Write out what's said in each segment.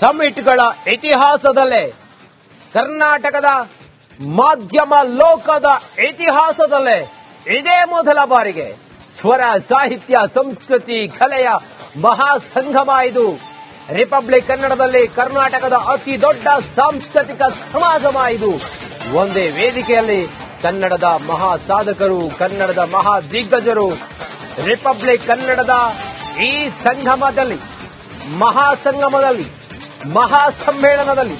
ಸಮ್ಮಿಟ್ಗಳ ಇತಿಹಾಸದಲ್ಲೇ ಕರ್ನಾಟಕದ ಮಾಧ್ಯಮ ಲೋಕದ ಇತಿಹಾಸದಲ್ಲೇ ಇದೇ ಮೊದಲ ಬಾರಿಗೆ ಸ್ವರ ಸಾಹಿತ್ಯ ಸಂಸ್ಕೃತಿ ಕಲೆಯ ಮಹಾಸಂಗಮ ಇದು. ರಿಪಬ್ಲಿಕ್ ಕನ್ನಡದಲ್ಲಿ ಕರ್ನಾಟಕದ ಅತಿ ದೊಡ್ಡ ಸಾಂಸ್ಕೃತಿಕ ಸಮಾಗಮ ಇದು. ಒಂದೇ ವೇದಿಕೆಯಲ್ಲಿ ಕನ್ನಡದ ಮಹಾ ಸಾಧಕರು, ಕನ್ನಡದ ಮಹಾ ದಿಗ್ಗಜರು ರಿಪಬ್ಲಿಕ್ ಕನ್ನಡದ ಈ ಸಂಗಮದಲ್ಲಿ, ಮಹಾಸಂಗಮದಲ್ಲಿ, ಮಹಾಸಮ್ಮೇಳನದಲ್ಲಿ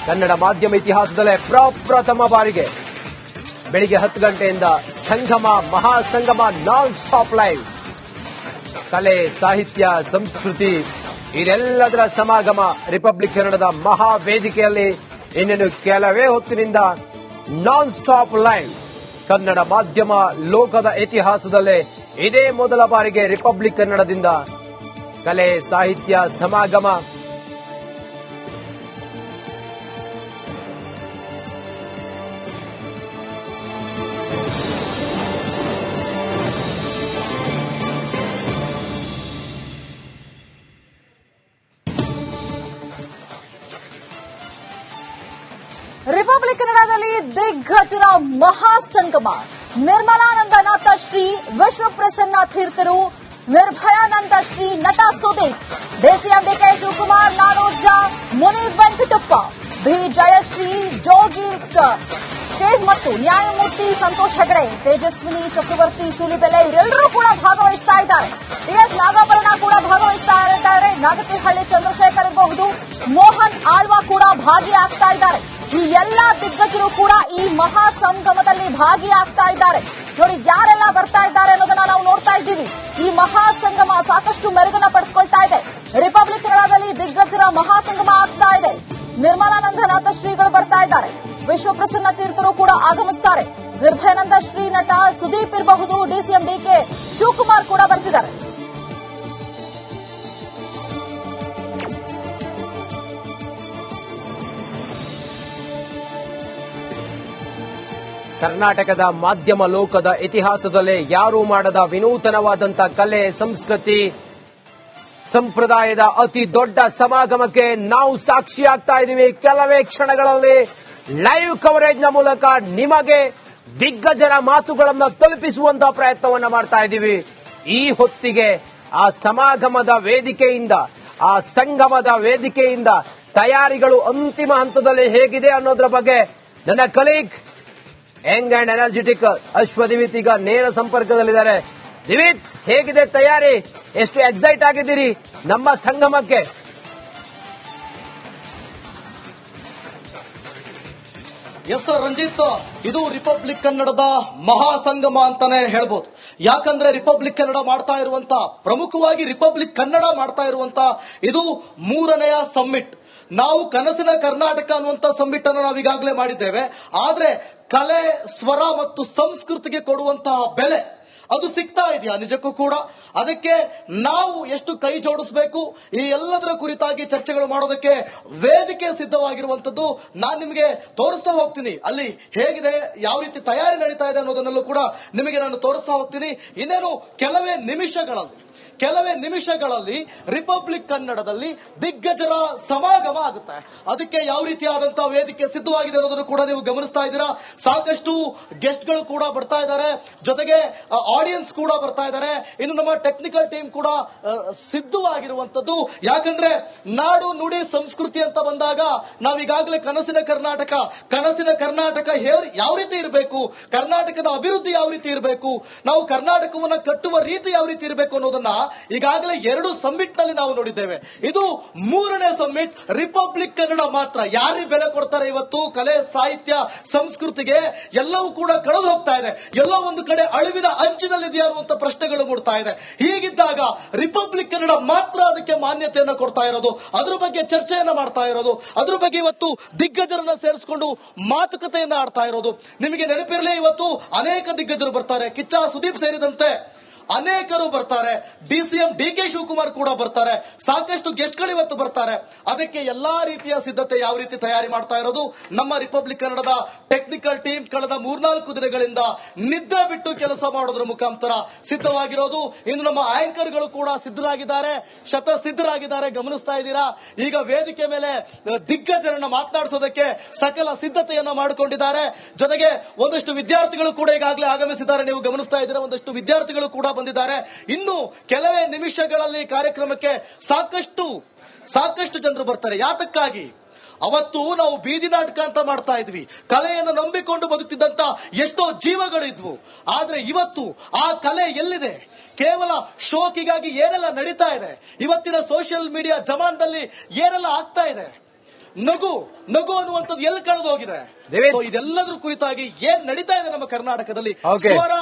ಕನ್ನಡ ಮಾಧ್ಯಮ ಇತಿಹಾಸದಲ್ಲೇ ಪ್ರಪ್ರಥಮ ಬಾರಿಗೆ ಬೆಳಿಗ್ಗೆ 10 ಗಂಟೆಯಿಂದ ಸಂಗಮ, ಮಹಾಸಂಗಮ, ನಾನ್ ಸ್ಟಾಪ್ ಲೈವ್. ಕಲೆ, ಸಾಹಿತ್ಯ, ಸಂಸ್ಕೃತಿ ಇದೆಲ್ಲದರ ಸಮಾಗಮ ರಿಪಬ್ಲಿಕ್ ಕನ್ನಡದ ಮಹಾ ವೇದಿಕೆಯಲ್ಲಿ ಇನ್ನೇನು ಕೆಲವೇ ಹೊತ್ತಿನಿಂದ ನಾನ್ ಸ್ಟಾಪ್ ಲೈವ್. ಕನ್ನಡ ಮಾಧ್ಯಮ ಲೋಕದ ಇತಿಹಾಸದಲ್ಲೇ ಇದೇ ಮೊದಲ ಬಾರಿಗೆ ರಿಪಬ್ಲಿಕ್ ಕನ್ನಡದಿಂದ ಕಲೆ, ಸಾಹಿತ್ಯ ಸಮಾಗಮ. ರಿಪಬ್ಲಿಕ್ ಕನ್ನಡದಲ್ಲಿ ದಿಗ್ಗಜರ ಮಹಾಸಂಗಮ. ನಿರ್ಮಲಾನಂದನಾಥ ಶ್ರೀ ವಿಶ್ವಪ್ರಸನ್ನ ತೀರ್ಥರು, ನಿರ್ಭಯಾನಂದ ಶ್ರೀ ನಟ ಸುದೀಪ್, ಡಿಸಿಎಂಡಿಕೆ ಶಿವಕುಮಾರ್, ನಾಡೋಜ ಮುನಿ ವೆಂಕಟಪ್ಪ, ಬಿ ಜಯಶ್ರೀ, ಜೋಗಿ ತೇಜ್ ಮತ್ತು ನ್ಯಾಯಮೂರ್ತಿ ಸಂತೋಷ್ ಹೆಗಡೆ, ತೇಜಸ್ವಿನಿ ಚಕ್ರವರ್ತಿ ಸೂಲಿಬೆಲೆ ಇವರೆಲ್ಲರೂ ಕೂಡ ಭಾಗವಹಿಸ್ತಾ ಇದ್ದಾರೆ. ಟಿಎಸ್ ನಾಗಾಭರಣ ಕೂಡ ಭಾಗವಹಿಸ್ತಾ ಇದ್ದಾರೆ. ನಾಗತಿಹಳ್ಳಿ ಚಂದ್ರಶೇಖರ್ ಇರಬಹುದು, ಮೋಹನ್ ಆಳ್ವಾ ಕೂಡ ಭಾಗಿಯಾಗ್ತಾ ಇದ್ದಾರೆ. ಈ ಎಲ್ಲಾ ದಿಗ್ಗಜರು ಕೂಡ ಈ ಮಹಾ ಸಂಗಮದಲ್ಲಿ ಭಾಗಿಯಾಗ್ತಾ ಇದ್ದಾರೆ. ನೋಡಿ ಯಾರೆಲ್ಲ ಬರ್ತಾ ಇದ್ದಾರೆ ಅನ್ನೋದನ್ನ ನಾವು ನೋಡ್ತಾ ಇದ್ದೀವಿ. ಈ ಮಹಾ ಸಂಗಮ ಸಾಕಷ್ಟು ಮೆರುಗನ್ನ ಪಡೆದುಕೊಳ್ತಾ ಇದೆ. ರಿಪಬ್ಲಿಕ್ ಕನ್ನಡದಲ್ಲಿ ದಿಗ್ಗಜರ ಮಹಾಸಂಗಮ ಆಗ್ತಾ ಇದೆ. ನಿರ್ಮಲಾನಂದನಾಥ ಶ್ರೀಗಳು ಬರ್ತಾ ಇದ್ದಾರೆ, ವಿಶ್ವಪ್ರಸನ್ನ ತೀರ್ಥರು ಕೂಡ ಆಗಮಿಸ್ತಾರೆ, ನಿರ್ಭಯಾನಂದ ಶ್ರೀ ನಟ ಸುದೀಪ್ ಇರಬಹುದು, ಡಿಸಿಎಂಡಿಕೆ ಶಿವಕುಮಾರ್ ಕೂಡ ಬರ್ತಿದ್ದಾರೆ. ಕರ್ನಾಟಕದ ಮಾಧ್ಯಮ ಲೋಕದ ಇತಿಹಾಸದಲ್ಲೇ ಯಾರೂ ಮಾಡದ ವಿನೂತನವಾದಂಥ ಕಲೆ, ಸಂಸ್ಕೃತಿ, ಸಂಪ್ರದಾಯದ ಅತಿ ದೊಡ್ಡ ಸಮಾಗಮಕ್ಕೆ ನಾವು ಸಾಕ್ಷಿಯಾಗ್ತಾ ಇದ್ದೀವಿ. ಕೆಲವೇ ಕ್ಷಣಗಳಲ್ಲಿ ಲೈವ್ ಕವರೇಜ್ನ ಮೂಲಕ ನಿಮಗೆ ದಿಗ್ಗಜರ ಮಾತುಗಳನ್ನು ತಲುಪಿಸುವಂತಹ ಪ್ರಯತ್ನವನ್ನ ಮಾಡ್ತಾ ಇದ್ದೀವಿ. ಈ ಹೊತ್ತಿಗೆ ಆ ಸಮಾಗಮದ ವೇದಿಕೆಯಿಂದ, ಆ ಸಂಗಮದ ವೇದಿಕೆಯಿಂದ ತಯಾರಿಗಳು ಅಂತಿಮ ಹಂತದಲ್ಲಿ ಹೇಗಿದೆ ಅನ್ನೋದ್ರ ಬಗ್ಗೆ ನನ್ನ ಕಲೀಗ್ ಯಂಗ್ ಅಂಡ್ ಎನರ್ಜೆಟಿಕ್ ಅಶ್ವದಿವಿತ್ ಈಗ ನೇರ ಸಂಪರ್ಕದಲ್ಲಿದ್ದಾರೆ. ದಿವಿತ್, ಹೇಗಿದೆ ತಯಾರಿ? ಎಷ್ಟು ಎಕ್ಸೈಟ್ ಆಗಿದ್ದೀರಿ ನಮ್ಮ ಸಂಗಮಕ್ಕೆ? ಎಸ್ ಸರ್ ರಂಜಿತ್, ಇದು ರಿಪಬ್ಲಿಕ್ ಕನ್ನಡದ ಮಹಾಸಂಗಮ ಅಂತಾನೆ ಹೇಳ್ಬೋದು. ಯಾಕಂದ್ರೆ ರಿಪಬ್ಲಿಕ್ ಕನ್ನಡ ಮಾಡ್ತಾ ಇರುವಂತ, ಪ್ರಮುಖವಾಗಿ ರಿಪಬ್ಲಿಕ್ ಕನ್ನಡ ಮಾಡ್ತಾ ಇರುವಂತ ಇದು 3ನೆಯ ಸಮ್ಮಿಟ್. ನಾವು ಕನಸಿನ ಕರ್ನಾಟಕ ಅನ್ನುವಂತ ಸಮ್ಮಿಟ್ ಅನ್ನು ನಾವು ಈಗಾಗಲೇ ಮಾಡಿದ್ದೇವೆ. ಆದ್ರೆ ಕಲೆ, ಸ್ವರ ಮತ್ತು ಸಂಸ್ಕೃತಿಗೆ ಕೊಡುವಂತಹ ಬೆಲೆ ಅದು ಸಿಗ್ತಾ ಇದೆಯಾ ನಿಜಕ್ಕೂ ಕೂಡ? ಅದಕ್ಕೆ ನಾವು ಎಷ್ಟು ಕೈ ಜೋಡಿಸಬೇಕು, ಈ ಎಲ್ಲದರ ಕುರಿತಾಗಿ ಚರ್ಚೆಗಳು ಮಾಡೋದಕ್ಕೆ ವೇದಿಕೆ ಸಿದ್ಧವಾಗಿರುವಂತದ್ದು. ನಾನು ನಿಮಗೆ ತೋರಿಸ್ತಾ ಹೋಗ್ತೀನಿ ಅಲ್ಲಿ ಹೇಗಿದೆ, ಯಾವ ರೀತಿ ತಯಾರಿ ನಡೀತಾ ಇದೆ ಅನ್ನೋದನ್ನೆಲ್ಲೂ ಕೂಡ ನಿಮಗೆ ನಾನು ತೋರಿಸ್ತಾ ಹೋಗ್ತೀನಿ. ಇನ್ನೇನು ಕೆಲವೇ ನಿಮಿಷಗಳಲ್ಲಿ ರಿಪಬ್ಲಿಕ್ ಕನ್ನಡದಲ್ಲಿ ದಿಗ್ಗಜರ ಸಮಾಗಮ ಆಗುತ್ತೆ. ಅದಕ್ಕೆ ಯಾವ ರೀತಿಯಾದಂತಹ ವೇದಿಕೆ ಸಿದ್ಧವಾಗಿದೆ ಅನ್ನೋದನ್ನು ಕೂಡ ನೀವು ಗಮನಿಸ್ತಾ ಇದ್ದೀರಾ. ಸಾಕಷ್ಟು ಗೆಸ್ಟ್ಗಳು ಕೂಡ ಬರ್ತಾ ಇದ್ದಾರೆ, ಜೊತೆಗೆ ಆಡಿಯನ್ಸ್ ಕೂಡ ಬರ್ತಾ ಇದ್ದಾರೆ. ಇನ್ನು ನಮ್ಮ ಟೆಕ್ನಿಕಲ್ ಟೀಮ್ ಕೂಡ ಸಿದ್ಧವಾಗಿರುವಂತದ್ದು. ಯಾಕಂದ್ರೆ ನಾಡು, ನುಡಿ, ಸಂಸ್ಕೃತಿ ಅಂತ ಬಂದಾಗ ನಾವೀಗಾಗಲೇ ಕನಸಿನ ಕರ್ನಾಟಕ ಯಾವ ರೀತಿ ಇರಬೇಕು, ಕರ್ನಾಟಕದ ಅಭಿವೃದ್ಧಿ ಯಾವ ರೀತಿ ಇರಬೇಕು, ನಾವು ಕರ್ನಾಟಕವನ್ನ ಕಟ್ಟುವ ರೀತಿ ಯಾವ ರೀತಿ ಇರಬೇಕು ಅನ್ನೋದನ್ನ ಈಗಾಗಲೇ 2 ಸಮ್ಮಿಟ್ ನಲ್ಲಿ ನಾವು ನೋಡಿದ್ದೇವೆ. ಇದು 3ನೇ ಸಮ್ಮಿಟ್. ರಿಪಬ್ಲಿಕ್ ಕನ್ನಡ ಮಾತ್ರ ಯಾರಿಗೆ ಬೆಲೆ ಕೊಡ್ತಾರೆ ಇವತ್ತು ಕಲೆ, ಸಾಹಿತ್ಯ, ಸಂಸ್ಕೃತಿಗೆ ಎಲ್ಲವೂ ಕೂಡ ಕಳೆದು ಹೋಗ್ತಾ ಇದೆ. ಎಲ್ಲೋ ಒಂದು ಕಡೆ ಅಳಿವಿನ ಅಂಚಿನಲ್ಲಿದೆಯಾ ಅನ್ನುವಂತ ಪ್ರಶ್ನೆಗಳು ಮೂಡ್ತಾ ಇದೆ. ಹೀಗಿದ್ದಾಗ ರಿಪಬ್ಲಿಕ್ ಕನ್ನಡ ಮಾತ್ರ ಅದಕ್ಕೆ ಮಾನ್ಯತೆಯನ್ನ ಕೊಡ್ತಾ ಇರೋದು, ಅದ್ರ ಬಗ್ಗೆ ಚರ್ಚೆಯನ್ನ ಮಾಡ್ತಾ ಇರೋದು, ಅದ್ರ ಬಗ್ಗೆ ಇವತ್ತು ದಿಗ್ಗಜರನ್ನ ಸೇರಿಸಿಕೊಂಡು ಮಾತುಕತೆಯನ್ನ ಆಡ್ತಾ ಇರೋದು. ನಿಮಗೆ ನೆನಪಿರಲಿ, ಇವತ್ತು ಅನೇಕ ದಿಗ್ಗಜರು ಬರ್ತಾರೆ, ಕಿಚ್ಚ ಸುದೀಪ್ ಸೇರಿದಂತೆ ಅನೇಕರು ಬರ್ತಾರೆ. DCM DK ಶಿವಕುಮಾರ್ ಕೂಡ ಬರ್ತಾರೆ. ಸಾಕಷ್ಟು ಗೆಸ್ಟ್ಗಳು ಇವತ್ತು ಬರ್ತಾರೆ. ಅದಕ್ಕೆ ಎಲ್ಲಾ ರೀತಿಯ ಸಿದ್ಧತೆ ಯಾವ ರೀತಿ ತಯಾರಿ ಮಾಡ್ತಾ ಇರೋದು ನಮ್ಮ ರಿಪಬ್ಲಿಕ್ ಕನ್ನಡದ ಟೆಕ್ನಿಕಲ್ ಟೀಮ್ ಕಳೆದ 3-4 ದಿನಗಳಿಂದ ನಿದ್ದೆ ಬಿಟ್ಟು ಕೆಲಸ ಮಾಡೋದ್ರ ಮುಖಾಂತರ ಸಿದ್ಧವಾಗಿರೋದು. ಇನ್ನು ನಮ್ಮ ಆಂಕರ್ಗಳು ಕೂಡ ಸಿದ್ಧರಾಗಿದ್ದಾರೆ, ಶತಸಿದ್ಧರಾಗಿದ್ದಾರೆ. ಗಮನಿಸ್ತಾ ಇದ್ದೀರಾ, ಈಗ ವೇದಿಕೆ ಮೇಲೆ ದಿಗ್ಗಜರನ್ನ ಮಾತನಾಡಿಸೋದಕ್ಕೆ ಸಕಲ ಸಿದ್ಧತೆಯನ್ನ ಮಾಡಿಕೊಂಡಿದ್ದಾರೆ. ಜೊತೆಗೆ ಒಂದಷ್ಟು ವಿದ್ಯಾರ್ಥಿಗಳು ಕೂಡ ಈಗಾಗಲೇ ಆಗಮಿಸಿದ್ದಾರೆ. ನೀವು ಗಮನಿಸ್ತಾ ಇದ್ದೀರಾ, ಒಂದಷ್ಟು ವಿದ್ಯಾರ್ಥಿಗಳು ಕೂಡ ಬಂದಿದ್ದಾರೆ. ಇನ್ನು ಕೆಲವೇ ನಿಮಿಷಗಳಲ್ಲಿ ಕಾರ್ಯಕ್ರಮಕ್ಕೆ ಸಾಕಷ್ಟು ಜನರು ಬರ್ತಾರೆ. ಯಾತಕ್ಕಾಗಿ? ಅವತ್ತು ನಾವು ಬೀದಿ ನಾಟಕ ಅಂತ ಮಾಡ್ತಾ ಇದ್ವಿ. ಕಲೆಯನ್ನು ನಂಬಿಕೊಂಡು ಬದುಕ್ತಿದ್ದಂತ ಎಷ್ಟೋ ಜೀವಗಳು ಇದ್ವು. ಆದ್ರೆ ಇವತ್ತು ಆ ಕಲೆ ಎಲ್ಲಿದೆ? ಕೇವಲ ಶೋಕಿಗಾಗಿ ಏನೆಲ್ಲ ನಡೀತಾ ಇದೆ, ಇವತ್ತಿನ ಸೋಷಿಯಲ್ ಮೀಡಿಯಾ ಜಮಾನದಲ್ಲಿ ಏನೆಲ್ಲ ಆಗ್ತಾ ಇದೆ, ನಗು ಅನ್ನುವಂಥದ್ದು ಎಲ್ಲಿ ಕಳೆದು ಹೋಗಿದೆ? ಇದೆಲ್ಲದ್ರ ಕುರಿತಾಗಿ ಏನ್ ನಡೀತಾ ಇದೆ ನಮ್ಮ ಕರ್ನಾಟಕದಲ್ಲಿ, ಸ್ವರ,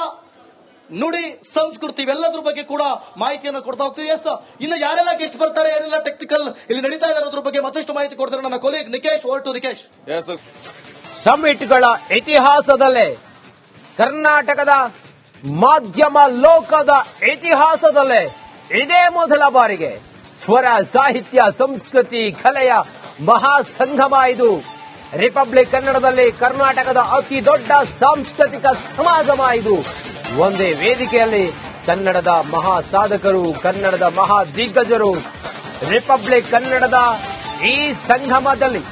ನುಡಿ, ಸಂಸ್ಕೃತಿ ಇವೆಲ್ಲದ್ರ ಬಗ್ಗೆ ಕೂಡ ಮಾಹಿತಿಯನ್ನು ಕೊಡ್ತಾ ಹೋಗ್ತೀವಿ. ಎಸ್, ಇನ್ನು ಯಾರೆಲ್ಲ ಗೆಸ್ಟ್ ಬರ್ತಾರೆ, ಏನೆಲ್ಲ ಟೆಕ್ನಿಕಲ್ ಇಲ್ಲಿ ನಡೀತಾ ಇದೆ ಅನ್ನೋದ್ರ ಬಗ್ಗೆ ಮತ್ತಷ್ಟು ಮಾಹಿತಿ ಕೊಡ್ತಾರೆ ನನ್ನ ಕೊಲೀಗ್ ನಿಕೇಶ್. ಓಲ್ಟು ನಿಕೇಶ್. ಸಮ್ಮಿಟ್ಗಳ ಇತಿಹಾಸದಲ್ಲೇ, ಕರ್ನಾಟಕದ ಮಾಧ್ಯಮ ಲೋಕದ ಇತಿಹಾಸದಲ್ಲೇ ಇದೇ ಮೊದಲ ಬಾರಿಗೆ ಸ್ವರ, ಸಾಹಿತ್ಯ, ಸಂಸ್ಕೃತಿ, ಕಲೆಯ ಮಹಾಸಂಗಮ ಇದು. ರಿಪಬ್ಲಿಕ್ ಕನ್ನಡದಲ್ಲಿ ಕರ್ನಾಟಕದ ಅತಿ ದೊಡ್ಡ ಸಾಂಸ್ಕೃತಿಕ ಸಮಾಗಮ ಇದು. ಒಂದೇ ವೇದಿಕೆಯಲ್ಲಿ ಕನ್ನಡದ ಮಹಾ ಸಾಧಕರು, ಕನ್ನಡದ ಮಹಾ ದಿಗ್ಗಜರು ರಿಪಬ್ಲಿಕ್ ಕನ್ನಡದ ಈ ಸಂಗಮದಲ್ಲಿ,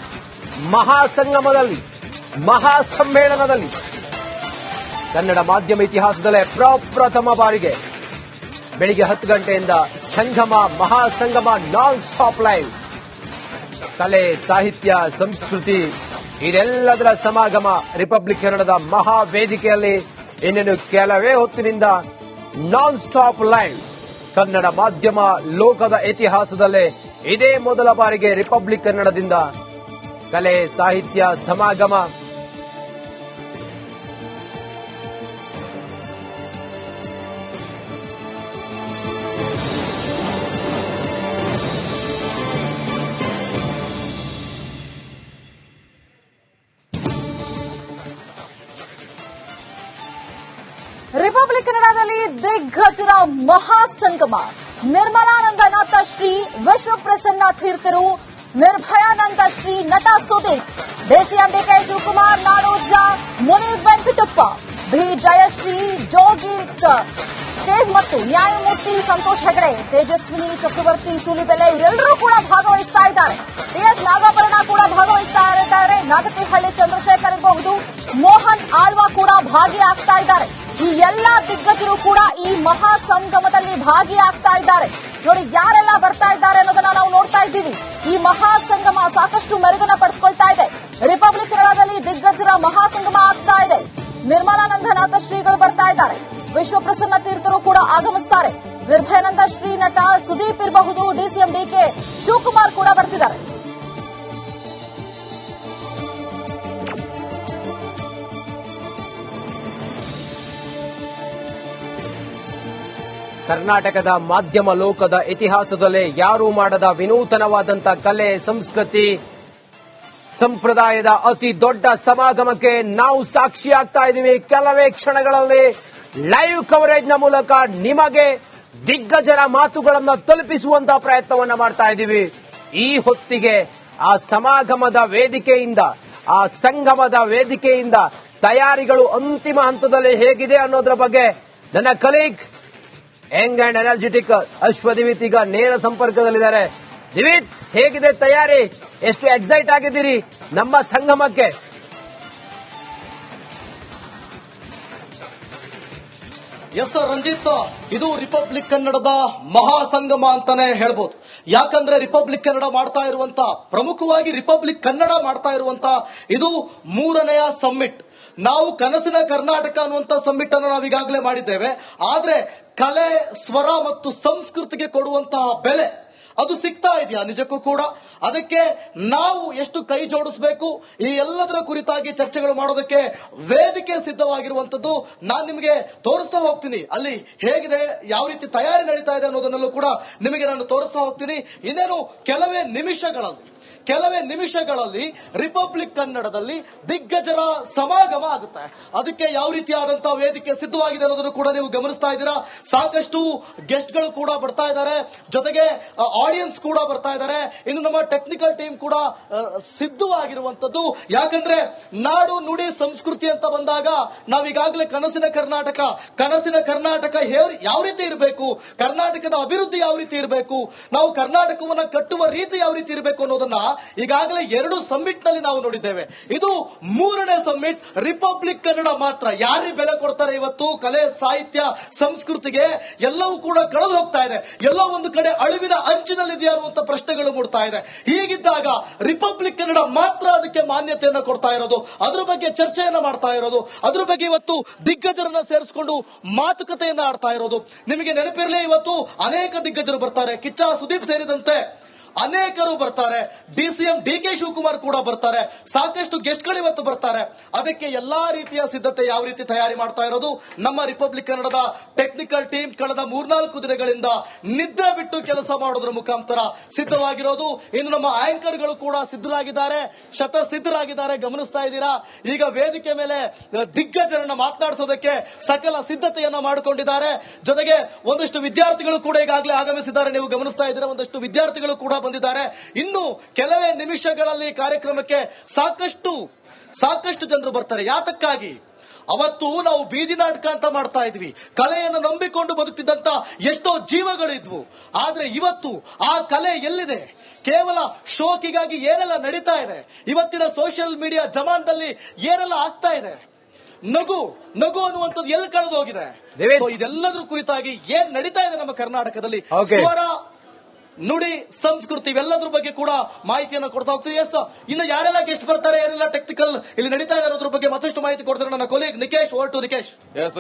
ಮಹಾಸಂಗಮದಲ್ಲಿ, ಮಹಾಸಮ್ಮೇಳನದಲ್ಲಿ ಕನ್ನಡ ಮಾಧ್ಯಮ ಇತಿಹಾಸದಲ್ಲೇ ಪ್ರಪ್ರಥಮ ಬಾರಿಗೆ ಬೆಳಿಗ್ಗೆ 10 ಗಂಟೆಯಿಂದ ಸಂಗಮ, ಮಹಾಸಂಗಮ, ನಾನ್ ಸ್ಟಾಪ್ ಲೈವ್. ಕಲೆ, ಸಾಹಿತ್ಯ, ಸಂಸ್ಕೃತಿ ಇದೆಲ್ಲದರ ಸಮಾಗಮ ರಿಪಬ್ಲಿಕ್ ಕನ್ನಡದ ಮಹಾ ವೇದಿಕೆಯಲ್ಲಿ ಇನ್ನೇನು ಕೆಲವೇ ಹೊತ್ತಿನಿಂದ ನಾನ್ ಸ್ಟಾಪ್ ಲೈವ್. ಕನ್ನಡ ಮಾಧ್ಯಮ ಲೋಕದ ಇತಿಹಾಸದಲ್ಲೇ ಇದೇ ಮೊದಲ ಬಾರಿಗೆ ರಿಪಬ್ಲಿಕ್ ಕನ್ನಡದಿಂದ ಕಲೆ, ಸಾಹಿತ್ಯ ಸಮಾಗಮ. ರಿಪಬ್ಲಿಕ್ ಕನ್ನಡದಲ್ಲಿ ದಿಗ್ಗಜರ ಮಹಾಸಂಗಮ. ನಿರ್ಮಲಾನಂದನಾಥ ಶ್ರೀ ವಿಶ್ವಪ್ರಸನ್ನ ತೀರ್ಥರು, ನಿರ್ಭಯಾನಂದ ಶ್ರೀ ನಟ ಸುದೀಪ್, DCM DK ಶಿವಕುಮಾರ್, ನಾಡೋಜ ಮುನಿ ವೆಂಕಟಪ್ಪ, ಬಿ ಜಯಶ್ರೀ, ಜೋಗಿ ತೇಜ್ ಮತ್ತು ನ್ಯಾಯಮೂರ್ತಿ ಸಂತೋಷ್ ಹೆಗಡೆ, ತೇಜಸ್ವಿನಿ ಚಕ್ರವರ್ತಿ ಸೂಲಿಬೆಲೆ ಇವರೆಲ್ಲರೂ ಕೂಡ ಭಾಗವಹಿಸ್ತಾ ಇದ್ದಾರೆ. TS ನಾಗಾಭರಣ ಕೂಡ ಭಾಗವಹಿಸ್ತಾ ಇದ್ದಾರೆ. ನಾಗತಿಹಳ್ಳಿ ಚಂದ್ರಶೇಖರ್ ಇರಬಹುದು, ಮೋಹನ್ ಆಳ್ವಾ ಕೂಡ ಭಾಗಿಯಾಗ್ತಾ ಇದ್ದಾರೆ. ಈ ಎಲ್ಲಾ ದಿಗ್ಗಜರು ಕೂಡ ಈ ಮಹಾ ಸಂಗಮದಲ್ಲಿ ಭಾಗಿಯಾಗ್ತಾ ಇದ್ದಾರೆ. ನೋಡಿ ಯಾರೆಲ್ಲ ಬರ್ತಾ ಇದ್ದಾರೆ ಅನ್ನೋದನ್ನ ನಾವು ನೋಡ್ತಾ ಇದ್ದೀವಿ. ಈ ಮಹಾ ಸಂಗಮ ಸಾಕಷ್ಟು ಮೆರುಗನ್ನ ಪಡೆದುಕೊಳ್ತಾ ಇದೆ. ರಿಪಬ್ಲಿಕ್ ಕನ್ನಡದಲ್ಲಿ ದಿಗ್ಗಜರ ಮಹಾಸಂಗಮ ಆಗ್ತಾ ಇದೆ. ನಿರ್ಮಲಾನಂದನಾಥ ಶ್ರೀಗಳು ಬರ್ತಾ ಇದ್ದಾರೆ, ವಿಶ್ವಪ್ರಸನ್ನ ತೀರ್ಥರು ಕೂಡ ಆಗಮಿಸ್ತಾರೆ, ನಿರ್ಭಯಾನಂದ ಶ್ರೀ ನಟ ಸುದೀಪ್ ಇರಬಹುದು, DCM DK ಶಿವಕುಮಾರ್ ಕೂಡ ಬರ್ತಿದ್ದಾರೆ. ಕರ್ನಾಟಕದ ಮಾಧ್ಯಮ ಲೋಕದ ಇತಿಹಾಸದಲ್ಲೇ ಯಾರೂ ಮಾಡದ ವಿನೂತನವಾದಂಥ ಕಲೆ, ಸಂಸ್ಕೃತಿ, ಸಂಪ್ರದಾಯದ ಅತಿ ದೊಡ್ಡ ಸಮಾಗಮಕ್ಕೆ ನಾವು ಸಾಕ್ಷಿಯಾಗ್ತಾ ಇದ್ದೀವಿ. ಕೆಲವೇ ಕ್ಷಣಗಳಲ್ಲಿ ಲೈವ್ ಕವರೇಜ್ನ ಮೂಲಕ ನಿಮಗೆ ದಿಗ್ಗಜರ ಮಾತುಗಳನ್ನು ತಲುಪಿಸುವಂತಹ ಪ್ರಯತ್ನವನ್ನ ಮಾಡ್ತಾ ಇದ್ದೀವಿ. ಈ ಹೊತ್ತಿಗೆ ಆ ಸಮಾಗಮದ ವೇದಿಕೆಯಿಂದ, ಆ ಸಂಗಮದ ವೇದಿಕೆಯಿಂದ ತಯಾರಿಗಳು ಅಂತಿಮ ಹಂತದಲ್ಲಿ ಹೇಗಿದೆ ಅನ್ನೋದ್ರ ಬಗ್ಗೆ ನನ್ನ ಕಲೀಗ್ ಯಂಗ್ ಅಂಡ್ ಎನರ್ಜೆಟಿಕ್ ಅಶ್ವದಿವಿತ್ ಈಗ ನೇರ ಸಂಪರ್ಕದಲ್ಲಿದ್ದಾರೆ. ದಿವಿತ್, ಹೇಗಿದೆ ತಯಾರಿ? ಎಷ್ಟು ಎಕ್ಸೈಟ್ ಆಗಿದ್ದೀರಿ ನಮ್ಮ ಸಂಗಮಕ್ಕೆ? ಎಸ್ ಸರ್ ರಂಜಿತ್, ಇದು ರಿಪಬ್ಲಿಕ್ ಕನ್ನಡದ ಮಹಾಸಂಗಮ ಅಂತಾನೆ ಹೇಳ್ಬೋದು. ಯಾಕಂದ್ರೆ ರಿಪಬ್ಲಿಕ್ ಕನ್ನಡ ಮಾಡ್ತಾ ಇರುವಂತ, ಪ್ರಮುಖವಾಗಿ ರಿಪಬ್ಲಿಕ್ ಕನ್ನಡ ಮಾಡ್ತಾ ಇರುವಂತ ಇದು 3ನೆಯ ಸಮ್ಮಿಟ್. ನಾವು ಕನಸಿನ ಕರ್ನಾಟಕ ಅನ್ನುವಂತ ಸಮ್ಮಿಟ್ ಅನ್ನು ನಾವು ಈಗಾಗಲೇ ಮಾಡಿದ್ದೇವೆ. ಆದ್ರೆ ಕಲೆ, ಸ್ವರ ಮತ್ತು ಸಂಸ್ಕೃತಿಗೆ ಕೊಡುವಂತಹ ಬೆಲೆ ಅದು ಸಿಗ್ತಾ ಇದೆಯಾ ನಿಜಕ್ಕೂ ಕೂಡ? ಅದಕ್ಕೆ ನಾವು ಎಷ್ಟು ಕೈ ಜೋಡಿಸಬೇಕು, ಈ ಎಲ್ಲದರ ಕುರಿತಾಗಿ ಚರ್ಚೆಗಳು ಮಾಡೋದಕ್ಕೆ ವೇದಿಕೆ ಸಿದ್ಧವಾಗಿರುವಂತದ್ದು. ನಾನು ನಿಮಗೆ ತೋರಿಸ್ತಾ ಹೋಗ್ತೀನಿ ಅಲ್ಲಿ ಹೇಗಿದೆ, ಯಾವ ರೀತಿ ತಯಾರಿ ನಡೀತಾ ಇದೆ ಅನ್ನೋದನ್ನೆಲ್ಲೂ ಕೂಡ ನಿಮಗೆ ನಾನು ತೋರಿಸ್ತಾ ಹೋಗ್ತೀನಿ. ಇನ್ನೇನು ಕೆಲವೇ ಕೆಲವೇ ನಿಮಿಷಗಳಲ್ಲಿ ರಿಪಬ್ಲಿಕ್ ಕನ್ನಡದಲ್ಲಿ ದಿಗ್ಗಜರ ಸಮಾಗಮ ಆಗುತ್ತೆ. ಅದಕ್ಕೆ ಯಾವ ರೀತಿಯಾದಂತಹ ವೇದಿಕೆ ಸಿದ್ಧವಾಗಿದೆ ಅನ್ನೋದನ್ನು ಕೂಡ ನೀವು ಗಮನಿಸ್ತಾ ಇದ್ದೀರಾ. ಸಾಕಷ್ಟು ಗೆಸ್ಟ್ ಗಳು ಕೂಡ ಬರ್ತಾ ಇದ್ದಾರೆ, ಜೊತೆಗೆ ಆಡಿಯನ್ಸ್ ಕೂಡ ಬರ್ತಾ ಇದ್ದಾರೆ. ಇನ್ನು ನಮ್ಮ ಟೆಕ್ನಿಕಲ್ ಟೀಮ್ ಕೂಡ ಸಿದ್ಧವಾಗಿರುವಂತದ್ದು. ಯಾಕಂದ್ರೆ ನಾಡು ನುಡಿ ಸಂಸ್ಕೃತಿ ಅಂತ ಬಂದಾಗ ನಾವೀಗಾಗಲೇ ಕನಸಿನ ಕರ್ನಾಟಕ ಯಾವ ರೀತಿ ಇರಬೇಕು, ಕರ್ನಾಟಕದ ಅಭಿವೃದ್ಧಿ ಯಾವ ರೀತಿ ಇರಬೇಕು, ನಾವು ಕರ್ನಾಟಕವನ್ನ ಕಟ್ಟುವ ರೀತಿ ಯಾವ ರೀತಿ ಇರಬೇಕು ಅನ್ನೋದನ್ನ ಈಗಾಗಲೇ 2 ಸಮ್ಮಿಟ್ ನಲ್ಲಿ ನಾವು ನೋಡಿದ್ದೇವೆ. ಇದು 3ನೇ ಸಮ್ಮಿಟ್. ರಿಪಬ್ಲಿಕ್ ಕನ್ನಡ ಮಾತ್ರ ಯಾರಿಗೆ ಬೆಲೆ ಕೊಡ್ತಾರೆ ಇವತ್ತು ಕಲೆ ಸಾಹಿತ್ಯ ಸಂಸ್ಕೃತಿಗೆ ಎಲ್ಲವೂ ಕೂಡ ಕಳೆದು ಹೋಗ್ತಾ ಇದೆ. ಎಲ್ಲೋ ಒಂದು ಕಡೆ ಅಳಿವಿನ ಅಂಚಿನಲ್ಲಿದೆಯಾ ಅನ್ನುವಂತ ಪ್ರಶ್ನೆಗಳು ಮೂಡ್ತಾ ಇದೆ. ಹೀಗಿದ್ದಾಗ ರಿಪಬ್ಲಿಕ್ ಕನ್ನಡ ಮಾತ್ರ ಅದಕ್ಕೆ ಮಾನ್ಯತೆಯನ್ನ ಕೊಡ್ತಾ ಇರೋದು, ಅದ್ರ ಬಗ್ಗೆ ಚರ್ಚೆಯನ್ನ ಮಾಡ್ತಾ ಇರೋದು, ಅದ್ರ ಬಗ್ಗೆ ಇವತ್ತು ದಿಗ್ಗಜರನ್ನ ಸೇರಿಸಿಕೊಂಡು ಮಾತುಕತೆಯನ್ನ ಆಡ್ತಾ ಇರೋದು. ನಿಮಗೆ ನೆನಪಿರಲಿ, ಇವತ್ತು ಅನೇಕ ದಿಗ್ಗಜರು ಬರ್ತಾರೆ, ಕಿಚ್ಚ ಸುದೀಪ್ ಸೇರಿದಂತೆ ಅನೇಕರು ಬರ್ತಾರೆ, ಡಿಸಿಎಂ DK ಶಿವಕುಮಾರ್ ಕೂಡ ಬರ್ತಾರೆ, ಸಾಕಷ್ಟು ಗೆಸ್ಟ್ ಗಳು ಇವತ್ತು ಬರ್ತಾರೆ. ಅದಕ್ಕೆ ಎಲ್ಲಾ ರೀತಿಯ ಸಿದ್ಧತೆ ಯಾವ ರೀತಿ ತಯಾರಿ ಮಾಡ್ತಾ ಇರೋದು ನಮ್ಮ ರಿಪಬ್ಲಿಕ್ ಕನ್ನಡದ ಟೆಕ್ನಿಕಲ್ ಟೀಮ್ ಕಳೆದ 3-4 ದಿನಗಳಿಂದ ನಿದ್ದೆ ಬಿಟ್ಟು ಕೆಲಸ ಮಾಡೋದ್ರ ಮುಖಾಂತರ ಸಿದ್ಧವಾಗಿರೋದು. ಇನ್ನು ನಮ್ಮ ಆಂಕರ್ ಗಳು ಕೂಡ ಸಿದ್ಧರಾಗಿದ್ದಾರೆ, ಶತಸಿದ್ಧರಾಗಿದ್ದಾರೆ. ಗಮನಿಸ್ತಾ ಇದ್ದೀರಾ, ಈಗ ವೇದಿಕೆ ಮೇಲೆ ದಿಗ್ಗಜರನ್ನ ಮಾತನಾಡಿಸೋದಕ್ಕೆ ಸಕಲ ಸಿದ್ಧತೆಯನ್ನ ಮಾಡಿಕೊಂಡಿದ್ದಾರೆ. ಜೊತೆಗೆ ಒಂದಷ್ಟು ವಿದ್ಯಾರ್ಥಿಗಳು ಕೂಡ ಈಗಾಗಲೇ ಆಗಮಿಸಿದ್ದಾರೆ, ನೀವು ಗಮನಿಸ್ತಾ ಇದ್ದೀರಾ. ಒಂದಷ್ಟು ವಿದ್ಯಾರ್ಥಿಗಳು ಕೂಡ ಬಂದಿದ್ದಾರೆ. ಇನ್ನು ಕೆಲವೇ ನಿಮಿಷಗಳಲ್ಲಿ ಕಾರ್ಯಕ್ರಮಕ್ಕೆ ಸಾಕಷ್ಟು ಜನರು ಬರ್ತಾರೆ. ಯಾತಕ್ಕಾಗಿ? ಅವತ್ತು ನಾವು ಬೀದಿ ನಾಟಕ ಅಂತ ಮಾಡ್ತಾ ಇದ್ವಿ, ಕಲೆಯನ್ನು ನಂಬಿಕೊಂಡು ಬದುಕ್ತಿದ್ದಂತ ಎಷ್ಟೋ ಜೀವಗಳಿದ್ವು. ಆದ್ರೆ ಇವತ್ತು ಆ ಕಲೆ ಎಲ್ಲಿದೆ? ಕೇವಲ ಶೋಕಿಗಾಗಿ ಏನೆಲ್ಲ ನಡೀತಾ ಇದೆ, ಇವತ್ತಿನ ಸೋಷಿಯಲ್ ಮೀಡಿಯಾ ಜಮಾನದಲ್ಲಿ ಏನೆಲ್ಲ ಆಗ್ತಾ ಇದೆ, ನಗು ಅನ್ನುವಂಥದ್ದು ಎಲ್ಲಿ ಕಳೆದು ಹೋಗಿದೆ? ಇದೆಲ್ಲದ್ರ ಕುರಿತಾಗಿ ಏನ್ ನಡೀತಾ ಇದೆ ನಮ್ಮ ಕರ್ನಾಟಕದಲ್ಲಿ, ಸ್ವರ ನುಡಿ ಸಂಸ್ಕೃತಿ ಇವೆಲ್ಲದ್ರ ಬಗ್ಗೆ ಕೂಡ ಮಾಹಿತಿಯನ್ನು ಕೊಡ್ತಾ ಹೋಗ್ತೀವಿ. ಎಸ್, ಇನ್ನು ಯಾರೆಲ್ಲ ಗೆಸ್ಟ್ ಬರ್ತಾರೆ, ಯಾರೆಲ್ಲ ಟೆಕ್ನಿಕಲ್ ಇಲ್ಲಿ ನಡೀತಾ ಇರೋದ್ರ ಬಗ್ಗೆ ಮತ್ತಷ್ಟು ಮಾಹಿತಿ ಕೊಡ್ತಾರೆ ನನ್ನ colleague Nikesh. Over to Nikesh.